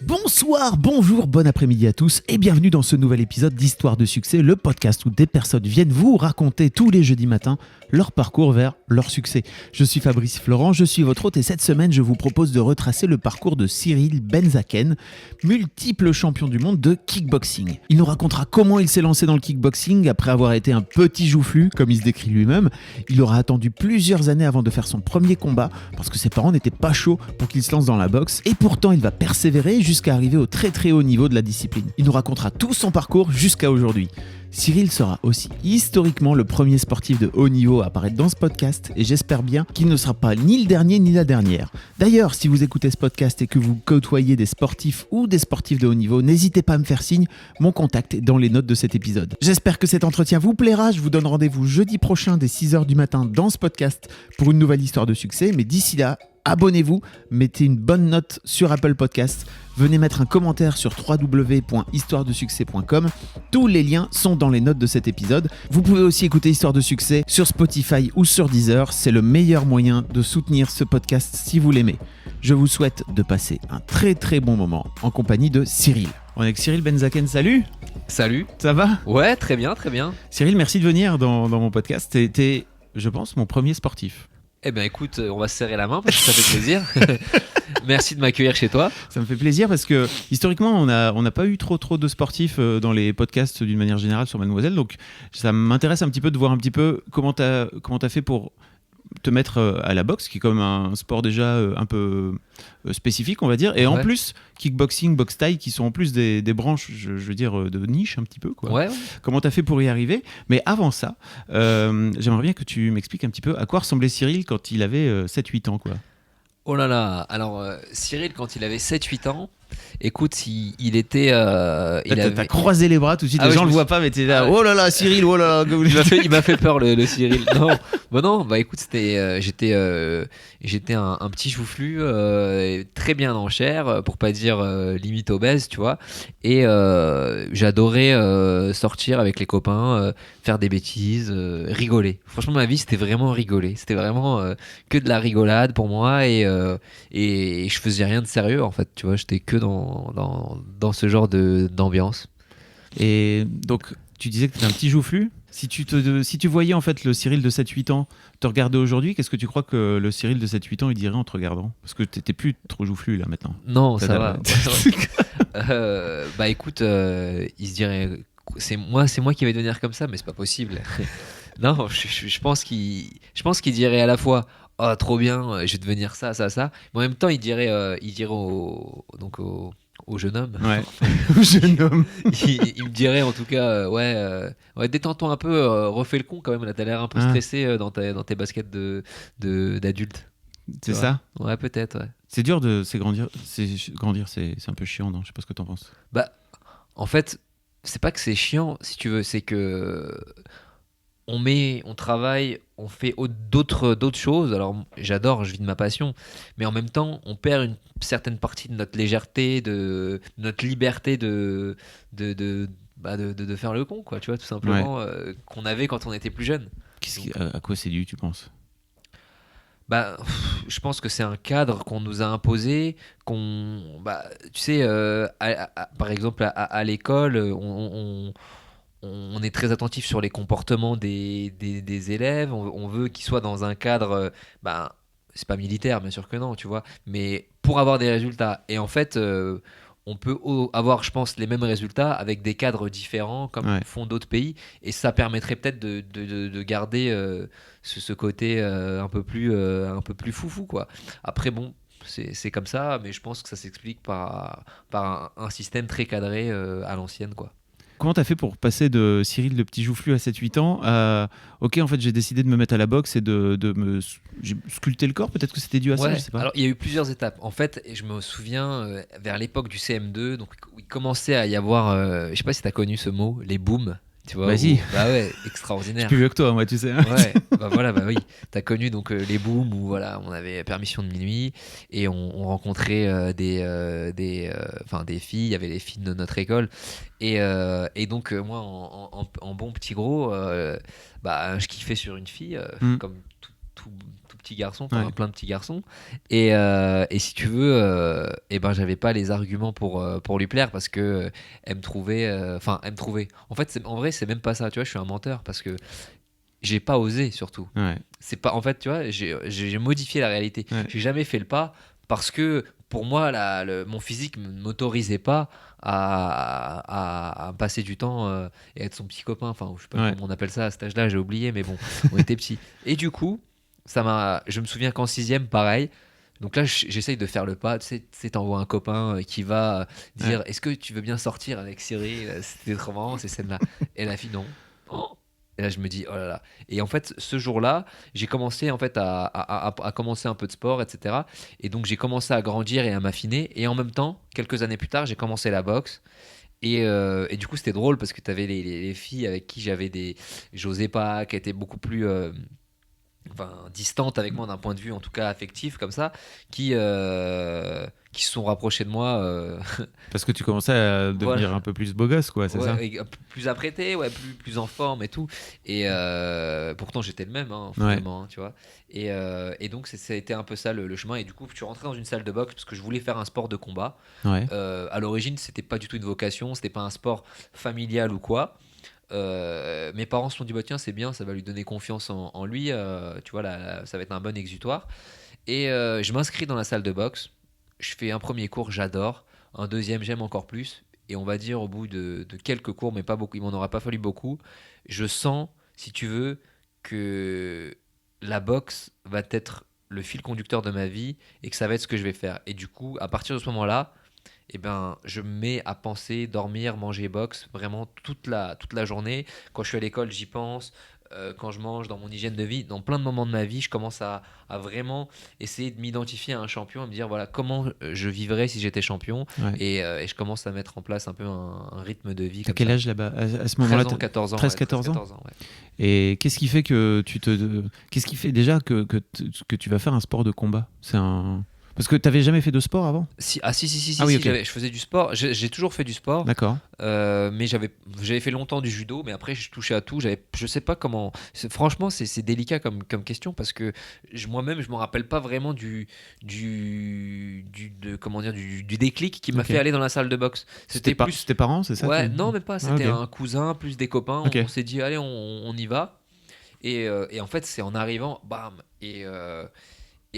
Bonsoir, bonjour, bon après-midi à tous et bienvenue dans ce nouvel épisode d'Histoire de succès, le podcast où des personnes viennent vous raconter tous les jeudis matins leur parcours vers leur succès. Je suis Fabrice Florent, je suis votre hôte et cette semaine je vous propose de retracer le parcours de Cyril Benzaken, multiple champion du monde de kickboxing. Il nous racontera comment il s'est lancé dans le kickboxing après avoir été un petit joufflu, comme il se décrit lui-même. Il aura attendu plusieurs années avant de faire son premier combat parce que ses parents n'étaient pas chauds pour qu'il se lance dans la boxe et pourtant il va persévérer jusqu'à arriver au très très haut niveau de la discipline. Il nous racontera tout son parcours jusqu'à aujourd'hui. Cyril sera aussi historiquement le premier sportif de haut niveau à apparaître dans ce podcast et j'espère bien qu'il ne sera pas ni le dernier ni la dernière. D'ailleurs, si vous écoutez ce podcast et que vous côtoyez des sportifs ou des sportifs de haut niveau, n'hésitez pas à me faire signe, mon contact est dans les notes de cet épisode. J'espère que cet entretien vous plaira, je vous donne rendez-vous jeudi prochain dès 6h du matin dans ce podcast pour une nouvelle histoire de succès, mais d'ici là, abonnez-vous, mettez une bonne note sur Apple Podcasts, venez mettre un commentaire sur www.histoiredesuccès.com. Tous les liens sont dans les notes de cet épisode. Vous pouvez aussi écouter Histoire de succès sur Spotify ou sur Deezer. C'est le meilleur moyen de soutenir ce podcast si vous l'aimez. Je vous souhaite de passer un très très bon moment en compagnie de Cyril. On est avec Cyril Benzaken, salut. Salut. Ça va ? Ouais, très bien, très bien. Cyril, merci de venir dans mon podcast. T'es, je pense, mon premier sportif. Eh ben écoute, on va se serrer la main parce que ça fait plaisir. Merci de m'accueillir chez toi. Ça me fait plaisir parce que historiquement, on n'a pas eu trop de sportifs dans les podcasts d'une manière générale sur Mademoiselle. Donc ça m'intéresse un petit peu de voir un petit peu comment t'as fait pour te mettre à la boxe, qui est comme un sport déjà un peu spécifique, on va dire. Et en plus, kickboxing, boxe thaï, qui sont en plus des branches, je veux dire, de niche un petit peu, quoi. Ouais. Comment t'as fait pour y arriver ? Mais avant ça, j'aimerais bien que tu m'expliques un petit peu à quoi ressemblait Cyril quand il avait 7-8 ans, quoi. Oh là là, alors Cyril, quand il avait 7-8 ans, écoute, il était... T'as croisé les bras tout de suite, les gens le voient pas, mais t'es là, oh là là, Cyril, oh là là. Il m'a fait peur le Cyril. Non, écoute, c'était, j'étais un petit joufflu, très bien en chair, pour pas dire limite obèse, tu vois. Et j'adorais sortir avec les copains, faire des bêtises, rigoler. Franchement, ma vie, c'était vraiment rigoler. C'était vraiment que de la rigolade pour moi et je faisais rien de sérieux, en fait, tu vois. J'étais que dans ce genre d'ambiance. Et donc, tu disais que tu étais un petit joufflu. Si tu voyais en fait le Cyril de 7-8 ans te regarder aujourd'hui, qu'est-ce que tu crois que le Cyril de 7-8 ans il dirait en te regardant ? Parce que t'étais plus trop joufflu là maintenant. Non, ça va. Bah écoute, il se dirait c'est moi qui vais devenir comme ça, mais c'est pas possible. Non, je pense qu'il dirait à la fois oh trop bien, je vais devenir ça, mais en même temps il dirait au jeune homme. Ouais. Au jeune homme. il me dirait en tout cas ouais, détends-toi un peu, refais le con quand même, là t'as l'air un peu stressé dans tes baskets d'adulte. C'est ça ? Ouais, peut-être, ouais. C'est dur grandir, c'est un peu chiant, non ? Je sais pas ce que t'en penses. Bah en fait, c'est pas que c'est chiant si tu veux, c'est que on travaille, on fait d'autres choses. Alors j'adore, je vis de ma passion, mais en même temps, on perd une certaine partie de notre légèreté, de notre liberté de faire le con, quoi, tu vois, tout simplement, qu'on avait quand on était plus jeune. À quoi c'est dû, tu penses ? Bah, je pense que c'est un cadre qu'on nous a imposé, tu sais, par exemple à l'école, on est très attentif sur les comportements des élèves, on veut qu'ils soient dans un cadre, c'est pas militaire, bien sûr que non, tu vois, mais pour avoir des résultats. Et en fait, on peut avoir, je pense, les mêmes résultats avec des cadres différents, comme font d'autres pays, et ça permettrait peut-être de garder ce côté un peu plus foufou, quoi. Après, bon, c'est comme ça, mais je pense que ça s'explique par un système très cadré à l'ancienne, quoi. Comment t'as fait pour passer de Cyril le petit joufflu à 7-8 ans à ok, en fait j'ai décidé de me mettre à la boxe et de me sculpter le corps, peut-être que c'était dû à ça, je sais pas. Alors il y a eu plusieurs étapes. En fait, je me souviens vers l'époque du CM2, donc où il commençait à y avoir, je sais pas si t'as connu ce mot, les booms. Tu vois, vas-y. Bah ouais, extraordinaire. Je suis plus vieux que toi, moi, tu sais. Ouais, bah oui. T'as connu donc les booms où voilà, on avait permission de minuit et on rencontrait des filles. Il y avait les filles de notre école et donc moi en bon petit gros, je kiffais sur une fille comme tout petit garçon, plein de petits garçons. Et si tu veux, et ben j'avais pas les arguments pour lui plaire parce que elle me trouvait, elle me trouvait. En fait, en vrai, c'est même pas ça. Tu vois, je suis un menteur parce que j'ai pas osé surtout. Ouais. C'est pas, en fait, tu vois, j'ai modifié la réalité. Ouais. J'ai jamais fait le pas parce que pour moi, mon physique ne m'autorisait pas à passer du temps et être son petit copain. Enfin, je sais pas comment on appelle ça à cet âge-là, j'ai oublié, mais bon, on était petits. Et du coup, je me souviens qu'en sixième, pareil. Donc là, j'essaye de faire le pas. Tu sais, t'envoies un copain qui va dire est-ce que tu veux bien sortir avec Cyril? C'était trop marrant ces scènes-là. Et la fille, non. Oh. Et là, je me dis, oh là là. Et en fait, ce jour-là, j'ai commencé en fait à commencer un peu de sport, etc. Et donc, j'ai commencé à grandir et à m'affiner. Et en même temps, quelques années plus tard, j'ai commencé la boxe. Et du coup, c'était drôle parce que tu avais les filles avec qui j'osais pas, qui étaient beaucoup plus distantes avec moi d'un point de vue, en tout cas affectif, comme ça, qui se sont rapprochées de moi. Parce que tu commençais à devenir un peu plus beau gosse, quoi, c'est ça? Plus apprêté, plus en forme et tout. Et pourtant, j'étais le même, finalement, tu vois. Et donc, ça a été un peu ça le chemin. Et du coup, je suis rentré dans une salle de boxe parce que je voulais faire un sport de combat. À l'origine, c'était pas du tout une vocation, c'était pas un sport familial ou quoi. Mes parents se sont dit bah tiens c'est bien, ça va lui donner confiance en lui, tu vois ça va être un bon exutoire. Et je m'inscris dans la salle de boxe, je fais un premier cours, j'adore, un deuxième j'aime encore plus, et on va dire au bout de quelques cours, mais pas beaucoup, il m'en aura pas fallu beaucoup, je sens, si tu veux, que la boxe va être le fil conducteur de ma vie et que ça va être ce que je vais faire. Et du coup, à partir de ce moment-là, eh ben, je me mets à penser, dormir, manger, boxe, vraiment toute la journée. Quand je suis à l'école, j'y pense. Quand je mange, dans mon hygiène de vie, dans plein de moments de ma vie, je commence à vraiment essayer de m'identifier à un champion, à me dire voilà comment je vivrais si j'étais champion. Et je commence à mettre en place un peu un rythme de vie. T'as quel âge là-bas à ce moment-là? 14 ans. 13-14 ans. 14 ans, ouais. Et qu'est-ce qui fait que qu'est-ce qui fait déjà que tu vas faire un sport de combat? Parce que tu n'avais jamais fait de sport avant? Si, oui, okay. Je faisais du sport. J'ai toujours fait du sport. D'accord. Mais j'avais fait longtemps du judo, mais après je touchais à tout. Je sais pas comment. Franchement, c'est délicat comme question parce que moi-même je me rappelle pas vraiment du déclic qui m'a fait aller dans la salle de boxe. C'était plus tes parents, c'est ça? Ouais, non, même pas. C'était un cousin plus des copains. On s'est dit allez, on y va. Et en fait, c'est en arrivant, bam.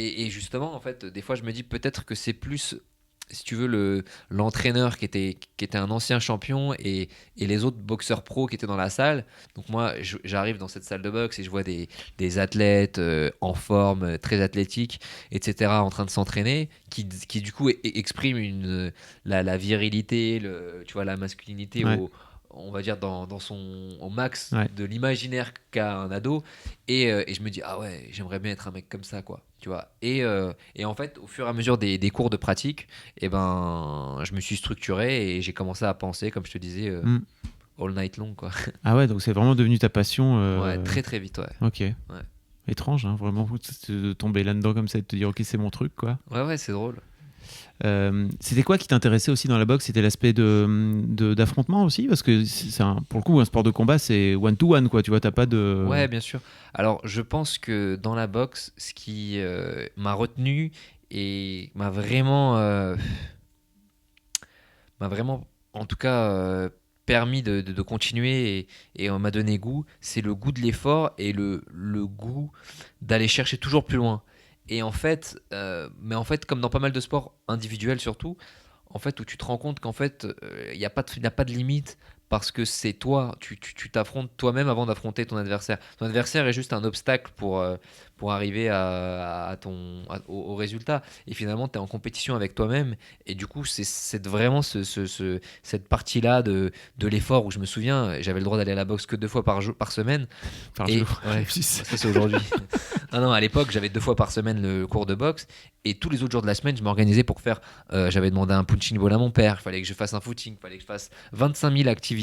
Et justement, en fait, des fois, je me dis peut-être que c'est plus, si tu veux, l'entraîneur qui était un ancien champion et les autres boxeurs pros qui étaient dans la salle. Donc moi, j'arrive dans cette salle de boxe et je vois des athlètes en forme, très athlétiques, etc., en train de s'entraîner, qui du coup expriment la virilité, tu vois, la masculinité on va dire au max de l'imaginaire qu'a un ado. Et je me dis ah ouais, j'aimerais bien être un mec comme ça, quoi, tu vois. Et en fait, au fur et à mesure des cours de pratique, et ben je me suis structuré et j'ai commencé à penser, comme je te disais, all night long, quoi. Ah ouais, donc c'est vraiment devenu ta passion. Ouais, très très vite, ouais. Ok. Ouais. Étrange, hein, vraiment, de tomber là-dedans comme ça et de te dire ok, c'est mon truc, quoi. Ouais, c'est drôle. C'était quoi qui t'intéressait aussi dans la boxe? C'était l'aspect d'affrontement aussi, parce que pour le coup un sport de combat c'est one to one, quoi, tu vois, t'as pas de... Ouais, bien sûr. Alors je pense que dans la boxe, ce qui m'a retenu et m'a vraiment en tout cas permis de continuer et m'a donné goût, c'est le goût de l'effort et le goût d'aller chercher toujours plus loin. Et en fait, comme dans pas mal de sports individuels surtout, en fait, où tu te rends compte qu'en fait, il n'y a pas de limite parce que c'est toi, tu t'affrontes toi-même avant d'affronter ton adversaire. Ton adversaire est juste un obstacle pour arriver au résultat. Et finalement, tu es en compétition avec toi-même. Et du coup, c'est vraiment cette partie-là de l'effort où je me souviens, j'avais le droit d'aller à la boxe que 2 fois par semaine. Par jour. Ouais, ça c'est aujourd'hui. Non, à l'époque, j'avais 2 fois par semaine le cours de boxe. Et tous les autres jours de la semaine, je m'organisais pour faire. J'avais demandé un punching ball à mon père. Il fallait que je fasse un footing. Il fallait que je fasse 25 000 activités.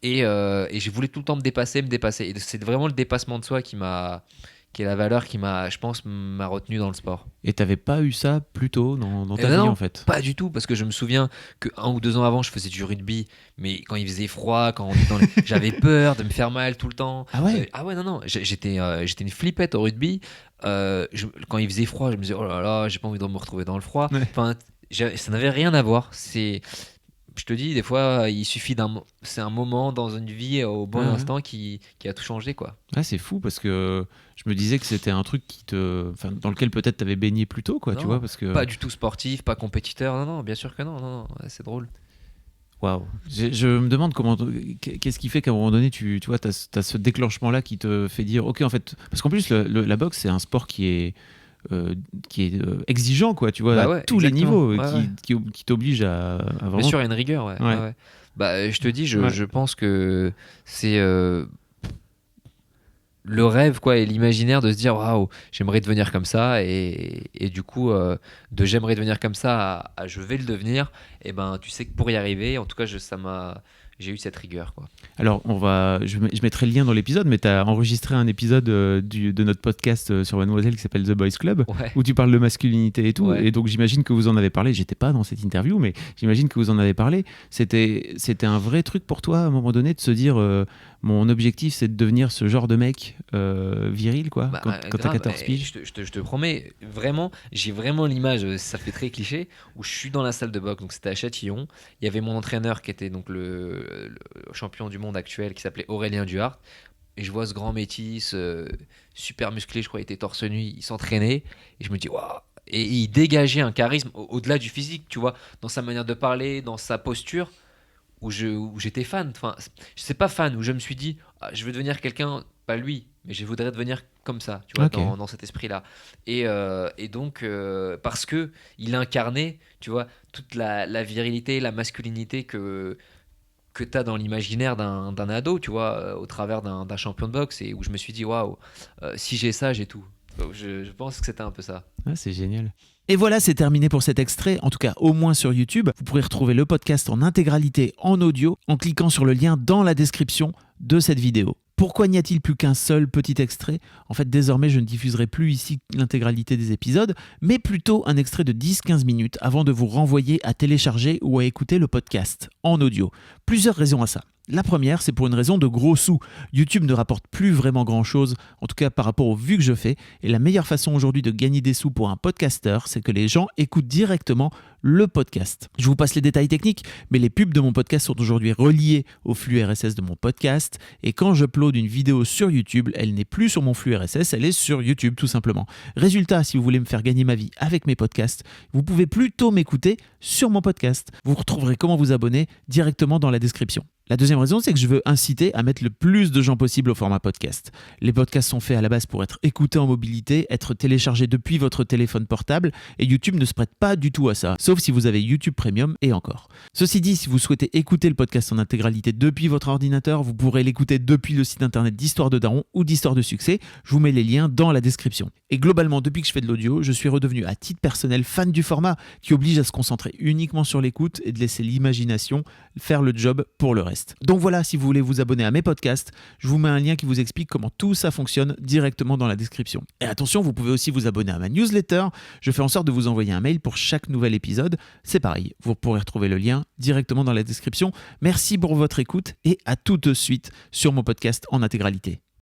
Et je voulais tout le temps me dépasser. Et c'est vraiment le dépassement de soi qui m'a qui est la valeur qui m'a, je pense, m'a retenu dans le sport. Et t'avais pas eu ça plus tôt dans Eh ta ben vie non, en fait? pas du tout, parce que je me souviens que 1 ou 2 ans avant, je faisais du rugby, mais quand il faisait froid, quand on était j'avais peur de me faire mal tout le temps. Ah ouais? Ah ouais, non, non, j'étais une flippette au rugby. Quand il faisait froid, je me disais, oh là là, j'ai pas envie de me retrouver dans le froid. Ouais. Enfin, ça n'avait rien à voir. Je te dis, des fois, il suffit c'est un moment dans une vie au bon Ouais, ouais. instant qui a tout changé, quoi. Ah, c'est fou parce que je me disais que c'était un truc enfin, dans lequel peut-être t'avais baigné plus tôt, quoi, tu Non, vois, parce que pas du tout sportif, pas compétiteur, non, non, bien sûr que non, non, non, ouais, c'est drôle. waouh. Je me demande qu'est-ce qui fait qu'à un moment donné, tu vois, t'as ce déclenchement-là qui te fait dire, ok, en fait, parce qu'en plus, la boxe, c'est un sport qui est exigeant, quoi, tu vois, Bah à ouais, tous les exactement, niveaux, ouais, ouais. qui t'oblige à Bien vraiment. sûr, il y a une rigueur, ouais. Ouais. Ouais, ouais. Bah, je te dis, Ouais. je pense que c'est le rêve, quoi, et l'imaginaire de se dire, waouh, j'aimerais devenir comme ça, et du coup, de j'aimerais devenir comme ça à je vais le devenir, et ben, tu sais que pour y arriver, en tout cas, j'ai eu cette rigueur, quoi. Alors, je mettrai le lien dans l'épisode, mais tu as enregistré un épisode de notre podcast sur Mademoiselle qui s'appelle The Boys Club, Ouais, où tu parles de masculinité et tout. ouais. Et donc, j'imagine que vous en avez parlé. J'étais pas dans cette interview, mais j'imagine que vous en avez parlé. C'était un vrai truc pour toi, à un moment donné, de se dire mon objectif, c'est de devenir ce genre de mec viril, quoi, Bah, quand t'as grave, 14 piges. je te promets, vraiment, j'ai vraiment l'image, ça fait très cliché, où je suis dans la salle de boxe, donc c'était à Châtillon, il y avait mon entraîneur qui était donc le champion du monde actuel, qui s'appelait Aurélien Duhart, et je vois ce grand métis, super musclé, je crois, il était torse nu, il s'entraînait, et je me dis, waouh, et il dégageait un charisme au-delà du physique, tu vois, dans sa manière de parler, dans sa posture, où j'étais fan. Enfin, je sais pas fan, où je me suis dit, ah, je veux devenir quelqu'un, pas lui, mais je voudrais devenir comme ça, tu vois, Ok. dans cet esprit-là. Et donc, parce que il incarnait, tu vois, toute la virilité, la masculinité que tu as dans l'imaginaire d'un ado, tu vois, au travers d'un champion de boxe, et où je me suis dit, waouh, si j'ai ça, j'ai tout. Donc, je pense que c'était un peu ça. Ah, c'est génial. Et voilà, c'est terminé pour cet extrait, en tout cas au moins sur YouTube. Vous pourrez retrouver le podcast en intégralité en audio en cliquant sur le lien dans la description de cette vidéo. Pourquoi n'y a-t-il plus qu'un seul petit extrait? En fait, désormais, je ne diffuserai plus ici l'intégralité des épisodes, mais plutôt un extrait de 10-15 minutes avant de vous renvoyer à télécharger ou à écouter le podcast en audio. Plusieurs raisons à ça. La première, c'est pour une raison de gros sous. YouTube ne rapporte plus vraiment grand-chose, en tout cas par rapport aux vues que je fais. Et la meilleure façon aujourd'hui de gagner des sous pour un podcasteur, c'est que les gens écoutent directement le podcast. Je vous passe les détails techniques, mais les pubs de mon podcast sont aujourd'hui reliées au flux RSS de mon podcast. Et quand j'upload une vidéo sur YouTube, elle n'est plus sur mon flux RSS, elle est sur YouTube tout simplement. Résultat, si vous voulez me faire gagner ma vie avec mes podcasts, vous pouvez plutôt m'écouter sur mon podcast. Vous retrouverez comment vous abonner directement dans la description. La deuxième raison, c'est que je veux inciter à mettre le plus de gens possible au format podcast. Les podcasts sont faits à la base pour être écoutés en mobilité, être téléchargés depuis votre téléphone portable, et YouTube ne se prête pas du tout à ça, sauf si vous avez YouTube Premium et encore. Ceci dit, si vous souhaitez écouter le podcast en intégralité depuis votre ordinateur, vous pourrez l'écouter depuis le site internet d'Histoire de Daron ou d'Histoire de Succès. Je vous mets les liens dans la description. Et globalement, depuis que je fais de l'audio, je suis redevenu à titre personnel fan du format, qui oblige à se concentrer uniquement sur l'écoute et de laisser l'imagination faire le job pour le reste. Donc voilà, si vous voulez vous abonner à mes podcasts, je vous mets un lien qui vous explique comment tout ça fonctionne directement dans la description. Et attention, vous pouvez aussi vous abonner à ma newsletter. Je fais en sorte de vous envoyer un mail pour chaque nouvel épisode. C'est pareil, vous pourrez retrouver le lien directement dans la description. Merci pour votre écoute et à tout de suite sur mon podcast en intégralité.